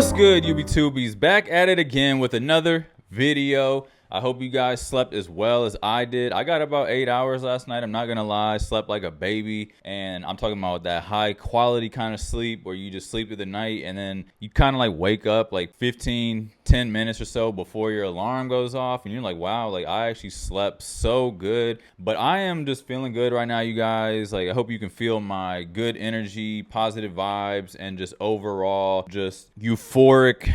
What's good, UB2Bs? Back at it again with another video. I hope you guys slept as well as I did. I got about 8 hours last night. I'm not gonna lie, slept like a baby. And I'm talking about that high quality kind of sleep where you just sleep through the night and then you kind of like wake up like 10 minutes or so before your alarm goes off. And you're like, wow, like I actually slept so good. But I am just feeling good right now, you guys. Like I hope you can feel my good energy, positive vibes, and just overall just euphoric,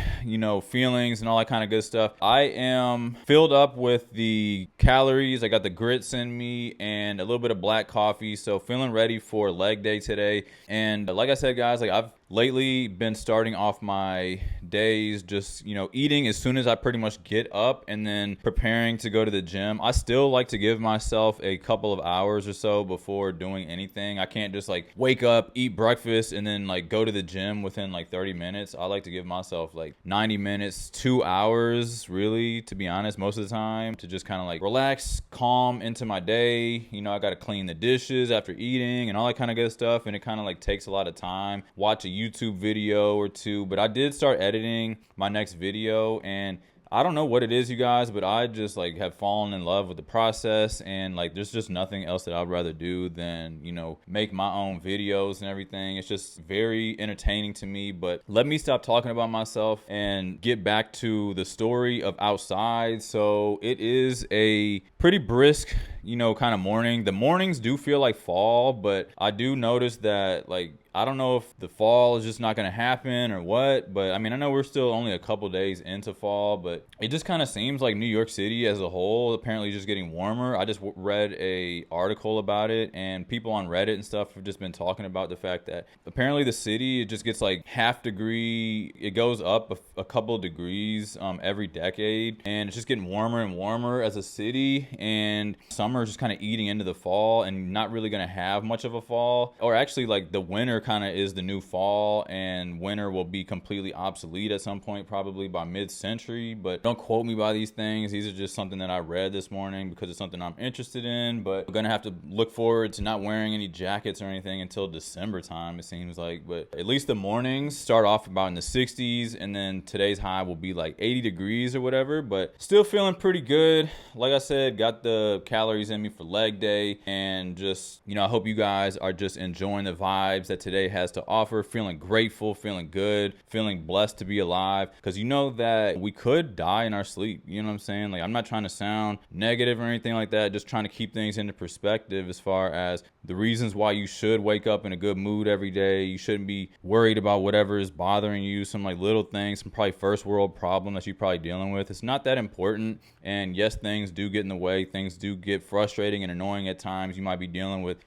feelings and all that kind of good stuff. I am filled up with the calories. I got the grits in me and a little bit of black coffee, so feeling ready for leg day today. And like I said, guys, like I've lately been starting off my days just eating as soon as I pretty much get up and then preparing to go to the gym. I still like to give myself a couple of hours or so before doing anything. I can't just like wake up, eat breakfast, and then like go to the gym within like 30 minutes. I like to give myself like 90 minutes, 2 hours, really, to be honest, most of the time, to just kind of like relax, calm into my day. I got to clean the dishes after eating and all that kind of good stuff, and it kind of like takes a lot of time. Watch a YouTube video or two, but I did start editing my next video, and I don't know what it is, you guys, but I just like have fallen in love with the process, and like there's just nothing else that I'd rather do than make my own videos and everything. It's just very entertaining to me. But let me stop talking about myself and get back to the story of outside. So it is a pretty brisk kind of morning. The mornings do feel like fall, but I do notice that like I don't know if the fall is just not going to happen or what, but I mean, I know we're still only a couple days into fall, but it just kind of seems like New York City as a whole apparently just getting warmer. I just read a article about it, and people on Reddit and stuff have just been talking about the fact that apparently the city, it just gets like half degree, it goes up a couple of degrees every decade, and it's just getting warmer and warmer as a city, and summer is just kind of eating into the fall and not really going to have much of a fall, or actually like the winter kind of is the new fall, and winter will be completely obsolete at some point, probably by mid-century. But don't quote me by these things. These are just something that I read this morning because it's something I'm interested in. But I'm gonna have to look forward to not wearing any jackets or anything until December time, it seems like. But at least the mornings start off about in the 60s, and then today's high will be like 80 degrees or whatever. But still feeling pretty good. Like I said, got the calories in me for leg day, and just I hope you guys are just enjoying the vibes that today has to offer. Feeling grateful, feeling good, feeling blessed to be alive, because that we could die in our sleep. You know what I'm saying? Like, I'm not trying to sound negative or anything like that, just trying to keep things into perspective as far as the reasons why you should wake up in a good mood every day. You shouldn't be worried about whatever is bothering you, some like little things, some probably first world problem that you're probably dealing with. It's not that important. And yes, things do get in the way. Things do get frustrating and annoying at times. You might be dealing with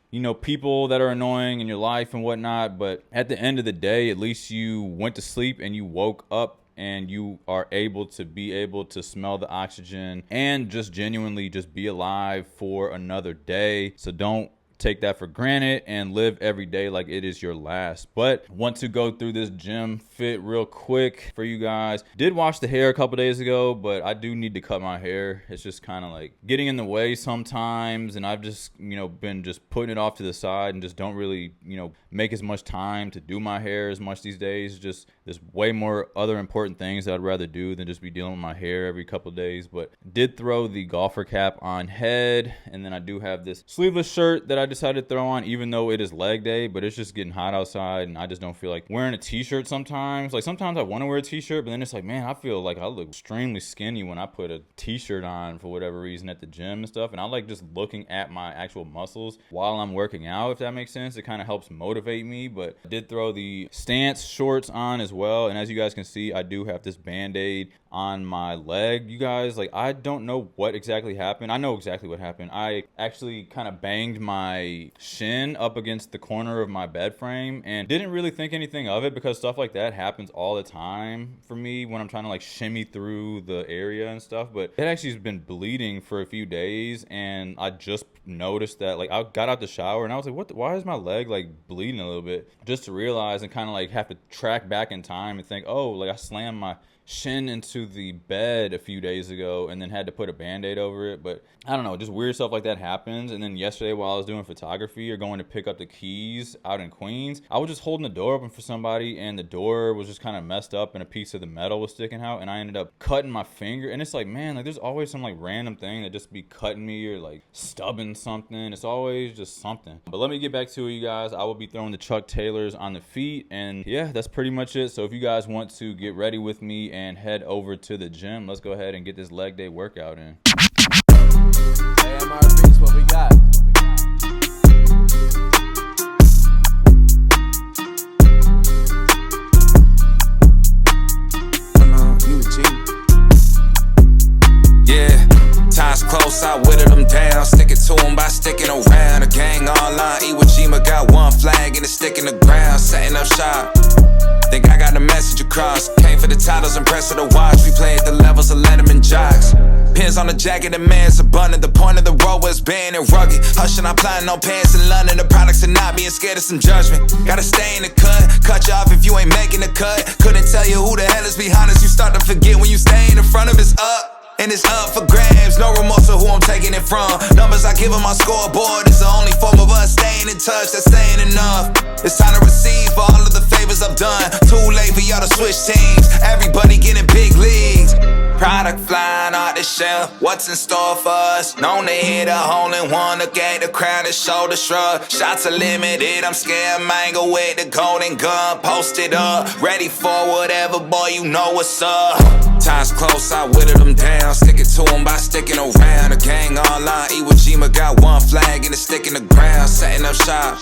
people that are annoying in your life and whatnot, but at the end of the day, at least you went to sleep and you woke up and you are able to smell the oxygen and just genuinely just be alive for another day. So don't take that for granted and live every day like it is your last. But want to go through this gym fit real quick for you guys. Did wash the hair a couple days ago, but I do need to cut my hair. It's just kind of like getting in the way sometimes, and I've just been just putting it off to the side and just don't really make as much time to do my hair as much these days. Just there's way more other important things that I'd rather do than just be dealing with my hair every couple days. But did throw the golfer cap on head, and then I do have this sleeveless shirt that I decided to throw on even though it is leg day, but it's just getting hot outside and I just don't feel like wearing a t-shirt sometimes. Like sometimes I want to wear a t-shirt, but then it's like, man, I feel like I look extremely skinny when I put a t-shirt on for whatever reason at the gym and stuff, and I like just looking at my actual muscles while I'm working out, if that makes sense. It kind of helps motivate me. But I did throw the stance shorts on as well, and as you guys can see, I do have this band-aid on my leg. You guys, like, I don't know what exactly happened. I know exactly what happened. I actually kind of banged my shin up against the corner of my bed frame and didn't really think anything of it, because stuff like that happens all the time for me when I'm trying to like shimmy through the area and stuff. But it actually has been bleeding for a few days, and I just noticed that, like, I got out the shower and I was like, why is my leg like bleeding a little bit? Just to realize and kind of like have to track back in time and think, oh, like I slammed my shin into the bed a few days ago and then had to put a band-aid over it. But I don't know, just weird stuff like that happens. And then yesterday while I was doing photography or going to pick up the keys out in Queens, I was just holding the door open for somebody and the door was just kind of messed up and a piece of the metal was sticking out, and I ended up cutting my finger. And it's like, man, like there's always some like random thing that just be cutting me or like stubbing something. It's always just something. But let me get back to it, you guys. I will be throwing the Chuck Taylors on the feet, and yeah, that's pretty much it. So if you guys want to get ready with me and head over to the gym, let's go ahead and get this leg day workout in. Hey, MRBs, what we got? Time's close, I whittled them down. Stick it to them by sticking around. The gang online, Iwo Jima got one flag and it's sticking the ground. Setting up shop. Think I got the message across. Came for the titles and press of the watch. We play at the levels of Letterman jocks. Pins on the jacket, the man's abundant. The point of the road was banned and rugged. Hushing, I'm plotting no pants in London. The products are not being scared of some judgment. Gotta stay in the cut. Cut you off if you ain't making the cut. Couldn't tell you who the hell is behind us. You start to forget when you stay in front of it's up. And it's up for grabs, no remorse of who I'm taking it from. Numbers I give on my scoreboard is the only form of us staying in touch, that's staying enough. It's time to receive for all of the favors I've done. Too late for y'all to switch teams, everybody getting big leagues. Product flying out the shelf, what's in store for us? Known to hit a hole in one, look at the crowd and shoulder shrug. Shots are limited, I'm scared mango with the golden gun. Posted up, ready for whatever, boy, you know what's up. Time's close, I whittled them down. Stick it to them by sticking around. The gang online, Iwo Jima got one flag and it's sticking the ground. Setting up shop.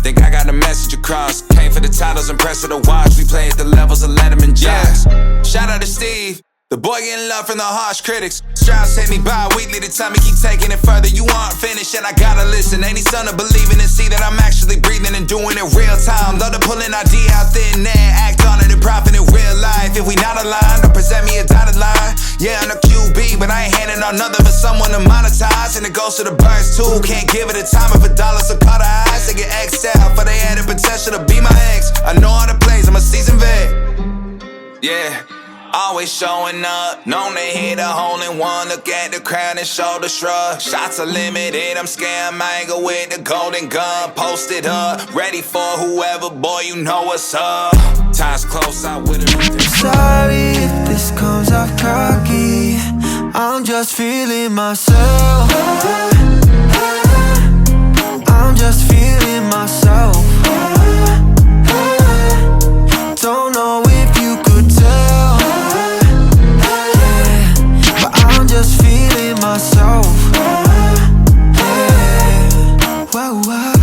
Think I got the message across. Came for the titles and press of the watch. We play at the levels of Letterman jocks. Shout out to Steve. The boy getting love from the harsh critics. Strauss hit me bi-weekly to tell me keep taking it further. You aren't finished and I gotta listen. Ain't he son of believing and see that I'm actually breathing and doing it real time. Love to pull an idea out thin there, act on it and profit in real life. If we not aligned, don't present me a dotted line. Yeah, I'm a QB, but I ain't handing out nothing for someone to monetize. And it goes to the birds too. Can't give it a time if a dollar's so caught eyes. They get X'd out for they had the potential to be my ex. I know all the plays, I'm a seasoned vet. Yeah. Always showing up, known to hit a hole in one. Look at the crowd and shoulder shrug. Shots are limited, I'm scared mango with the golden gun. Posted up, ready for whoever, boy, you know what's up. Time's close, I would've. Sorry if this comes off cocky, I'm just feeling myself. I'm just feeling myself. Don't know if you could tell, yeah, but I'm just feeling myself, yeah. Whoa, whoa.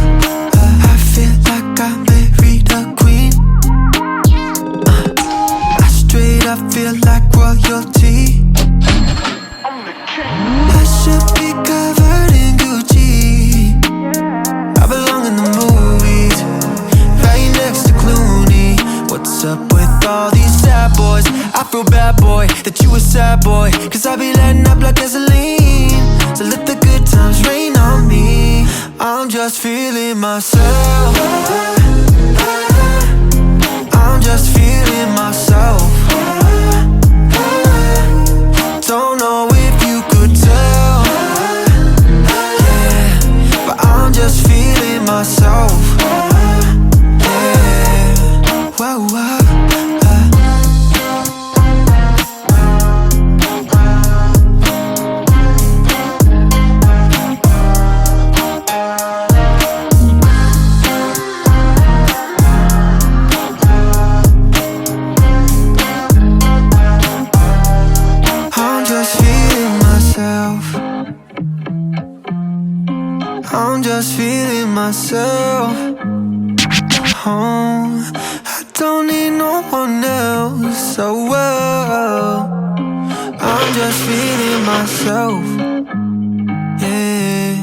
I feel like I married a queen. I straight up feel like royalty. I should be covered in Gucci. I belong in the movies, right next to Clooney. What's up with all these sad boys? I feel bad, boy, that you a sad boy, cause I be letting up like gasoline. So let the good times rain on me. I'm just feeling myself. I'm just feeling myself. Don't know if you could tell, yeah, but I'm just feeling myself, yeah. Whoa, whoa. I'm just feeling myself. Oh, I don't need no one else. So I'm just feeling myself. Yeah.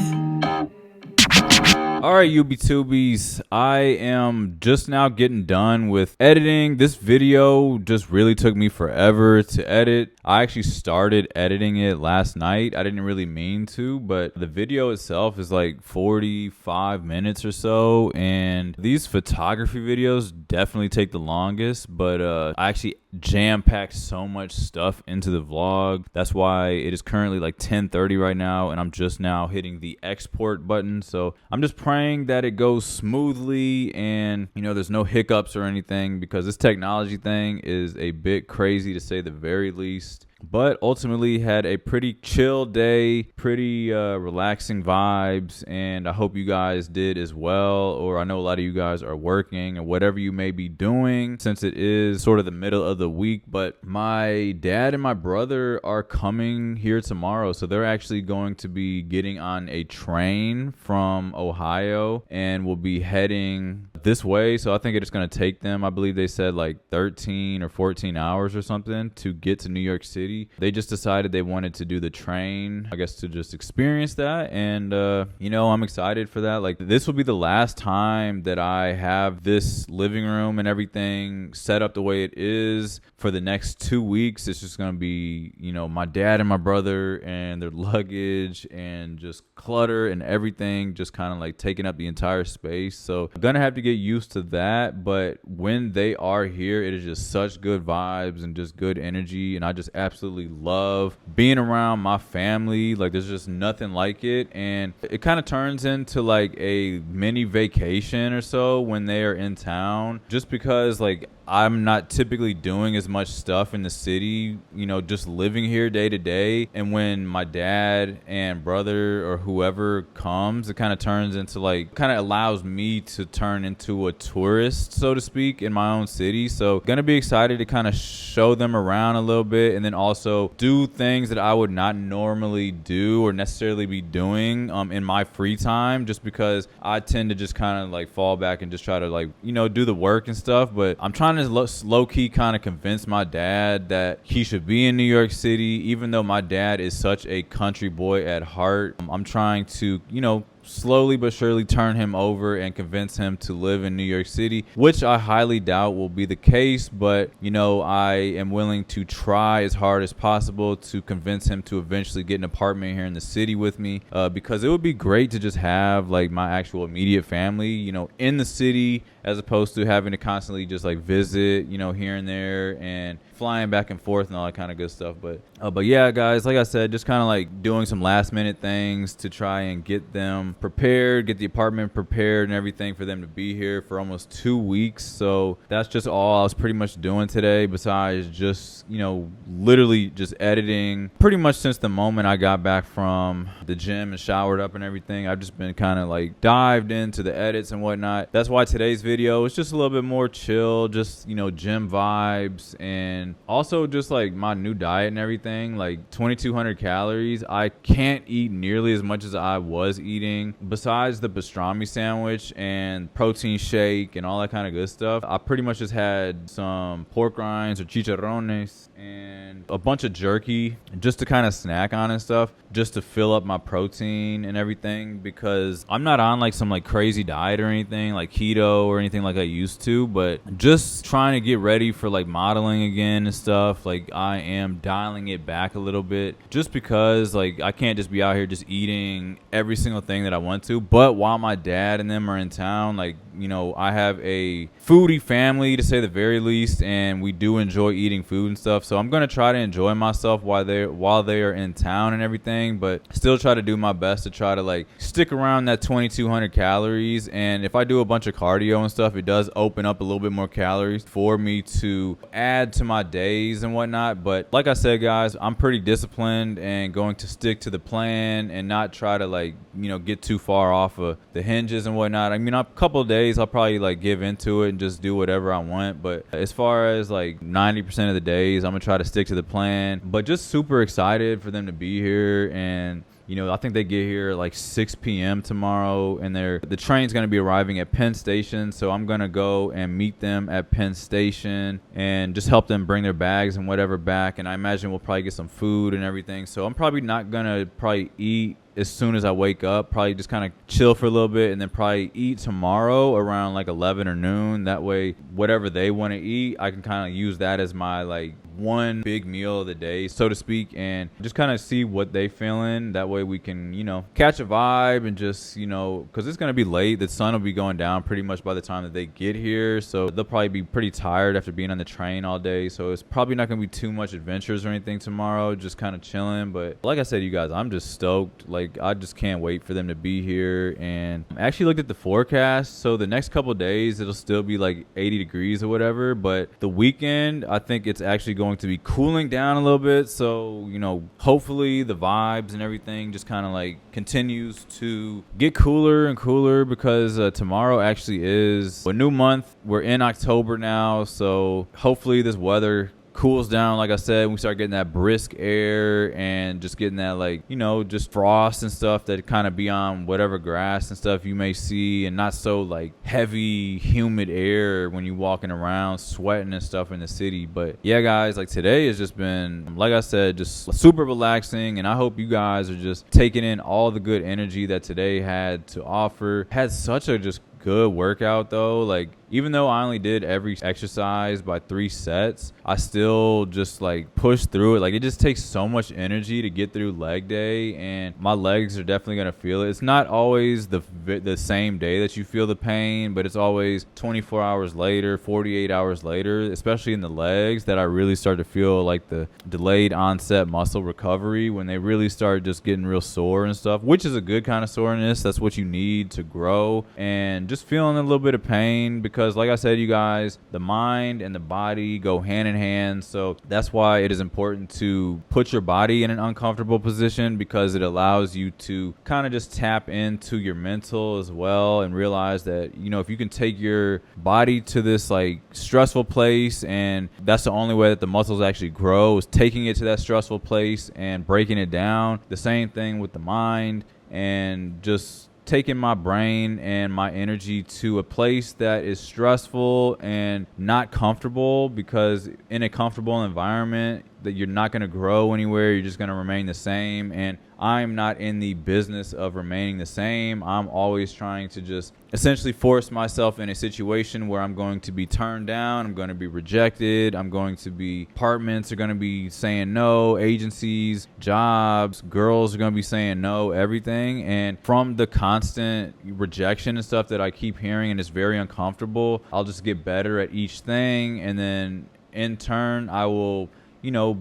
All right, UB2Bs, I am just now getting done with editing. This video just really took me forever to edit. I actually started editing it last night. I didn't really mean to, but the video itself is like 45 minutes or so, and these photography videos definitely take the longest, but I actually jam-packed so much stuff into the vlog. That's why it is currently like 10:30 right now, and I'm just now hitting the export button. So I'm just praying that it goes smoothly and, you know, there's no hiccups or anything, because this technology thing is a bit crazy to say the very least. But ultimately had a pretty chill day, pretty relaxing vibes, and I hope you guys did as well. Or I know a lot of you guys are working or whatever you may be doing, since it is sort of the middle of the week. But my dad and my brother are coming here tomorrow, so they're actually going to be getting on a train from Ohio and will be heading this way. So I think it's going to take them, I believe they said like 13 or 14 hours or something to get to New York City. They just decided they wanted to do the train, I guess, to just experience that. And, you know, I'm excited for that. Like, this will be the last time that I have this living room and everything set up the way it is for the next 2 weeks. It's just going to be, you know, my dad and my brother and their luggage and just clutter and everything just kind of like taking up the entire space. So I'm going to have to get used to that. But when they are here, it is just such good vibes and just good energy. And I just absolutely love being around my family. Like, there's just nothing like it. And it kind of turns into like a mini vacation or so when they are in town, just because like I'm not typically doing as much stuff in the city, you know, just living here day to day. And when my dad and brother or whoever comes, it kind of turns into like, kind of allows me to turn into a tourist, so to speak, in my own city. So gonna be excited to kind of show them around a little bit, and then also do things that I would not normally do or necessarily be doing in my free time, just because I tend to just kind of like fall back and just try to like, you know, do the work and stuff. But I'm trying to low-key kind of convince my dad that he should be in New York City, even though my dad is such a country boy at heart. I'm trying to, you know, slowly but surely turn him over and convince him to live in New York City, which I highly doubt will be the case. But, you know, I am willing to try as hard as possible to convince him to eventually get an apartment here in the city with me, because it would be great to just have like my actual immediate family, you know, in the city, as opposed to having to constantly just like visit, you know, here and there and flying back and forth and all that kind of good stuff. But yeah, guys, like I said, just kind of like doing some last minute things to try and get them prepared, get the apartment prepared and everything for them to be here for almost 2 weeks. So that's just all I was pretty much doing today, besides just, you know, literally just editing pretty much since the moment I got back from the gym and showered up and everything. I've just been kind of like dived into the edits and whatnot. That's why today's video is just a little bit more chill, just, you know, gym vibes, and also just like my new diet and everything. Like 2,200 calories. I can't eat nearly as much as I was eating. Besides the pastrami sandwich and protein shake and all that kind of good stuff, I pretty much just had some pork rinds or chicharrones and a bunch of jerky just to kind of snack on and stuff, just to fill up my protein and everything, because I'm not on like some like crazy diet or anything like keto or anything like I used to, but just trying to get ready for like modeling again and stuff. Like, I am dialing it back a little bit, just because like I can't just be out here just eating every single thing that I want to. But while my dad and them are in town, like, you know, I have a foodie family to say the very least, and we do enjoy eating food and stuff. So I'm gonna try to enjoy myself while they are in town and everything, but still try to do my best to try to like stick around that 2,200 calories. And if I do a bunch of cardio and stuff, it does open up a little bit more calories for me to add to my days and whatnot. But like I said, guys, I'm pretty disciplined and going to stick to the plan and not try to like, you know, get too far off of the hinges and whatnot. I mean, a couple of days I'll probably like give into it and just do whatever I want, but as far as like 90% of the days, I'm gonna try to stick to the plan. But just super excited for them to be here. And you know, I think they get here like 6 p.m. tomorrow, and the train's going to be arriving at Penn Station. So I'm going to go and meet them at Penn Station and just help them bring their bags and whatever back. And I imagine we'll probably get some food and everything. So I'm probably not going to eat as soon as I wake up. Probably just kind of chill for a little bit and then probably eat tomorrow around like 11 or noon. That way, whatever they want to eat, I can kind of use that as my like one big meal of the day, so to speak, and just kind of see what they feeling. That way we can, catch a vibe and just, because it's going to be late. The sun will be going down pretty much by the time that they get here. So they'll probably be pretty tired after being on the train all day. So it's probably not going to be too much adventures or anything tomorrow, just kind of chilling. But like I said, you guys, I'm just stoked. Like, I just can't wait for them to be here. And I actually looked at the forecast. So the next couple of days, it'll still be like 80 degrees or whatever. But the weekend, I think it's actually going to be cooling down a little bit. So, hopefully the vibes and everything just kind of like continues to get cooler and cooler, because tomorrow actually is a new month. We're in October now. So hopefully this weather cools down. Like I said, we start getting that brisk air and just getting that, like, just frost and stuff that kind of be on whatever grass and stuff you may see, and not so like heavy humid air when you walking around sweating and stuff in the city. But yeah, guys, like today has just been, like I said, just super relaxing, and I hope you guys are just taking in all the good energy that today had to offer. Had such a just good workout though. Like, even though I only did every exercise by 3 sets, I still just like pushed through it. Like, it just takes so much energy to get through leg day, and my legs are definitely going to feel it. It's not always the same day that you feel the pain, but it's always 24 hours later, 48 hours later, especially in the legs, that I really start to feel like the delayed onset muscle recovery, when they really start just getting real sore and stuff, which is a good kind of soreness. That's what you need to grow, and just feeling a little bit of pain, because like I said, you guys, the mind and the body go hand in hand. So that's why it is important to put your body in an uncomfortable position, because it allows you to kind of just tap into your mental as well, and realize that, if you can take your body to this like stressful place, and that's the only way that the muscles actually grow, is taking it to that stressful place and breaking it down. The same thing with the mind, and just taking my brain and my energy to a place that is stressful and not comfortable, because in a comfortable environment that you're not going to grow anywhere. You're just going to remain the same. And I'm not in the business of remaining the same. I'm always trying to just essentially force myself in a situation where I'm going to be turned down. I'm going to be rejected. I'm going to be, apartments are going to be saying no, agencies, jobs, girls are going to be saying no, everything. And from the constant rejection and stuff that I keep hearing, and it's very uncomfortable, I'll just get better at each thing. And then in turn, I will,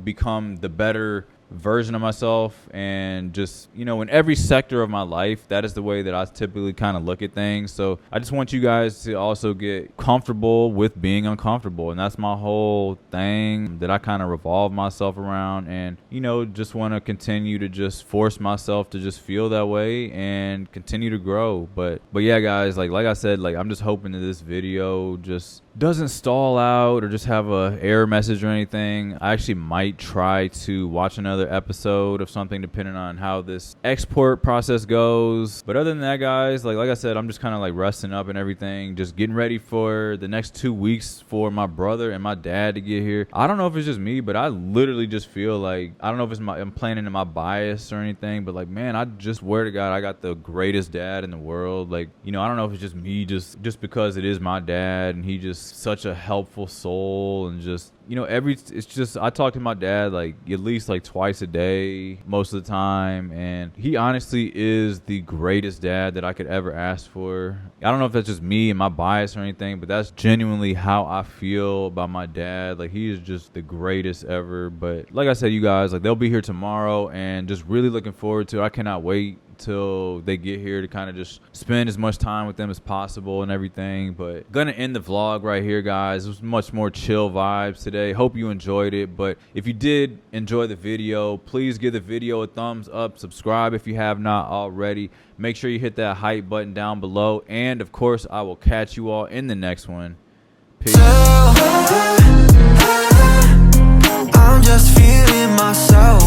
become the better version of myself. And just, in every sector of my life, that is the way that I typically kind of look at things. So I just want you guys to also get comfortable with being uncomfortable. And that's my whole thing that I kind of revolve myself around. And, just want to continue to just force myself to just feel that way and continue to grow. But yeah, guys, like I said, like, I'm just hoping that this video just doesn't stall out or just have a error message or anything. I actually might try to watch another episode of something depending on how this export process goes. But other than that, guys, like I said, I'm just kind of like resting up and everything, just getting ready for the next 2 weeks for my brother and my dad to get here. I don't know if it's just me, but I literally just feel like, I don't know if it's I'm playing into my bias or anything, but like, man, I just swear to God, I got the greatest dad in the world. Like, I don't know if it's just me, just because it is my dad and he just such a helpful soul. And just, it's just, I talk to my dad like at least like twice a day most of the time, and he honestly is the greatest dad that I could ever ask for. I don't know if that's just me and my bias or anything, but that's genuinely how I feel about my dad. Like, he is just the greatest ever. But like I said, you guys, like, they'll be here tomorrow, and just really looking forward to it. I cannot wait till they get here to kind of just spend as much time with them as possible and everything. But gonna end the vlog right here, guys. It was much more chill vibes today. Hope you enjoyed it. But if you did enjoy the video, please give the video a thumbs up, subscribe if you have not already. Make sure you hit that hype button down below, and of course I will catch you all in the next one. Peace. I'm just feeling myself.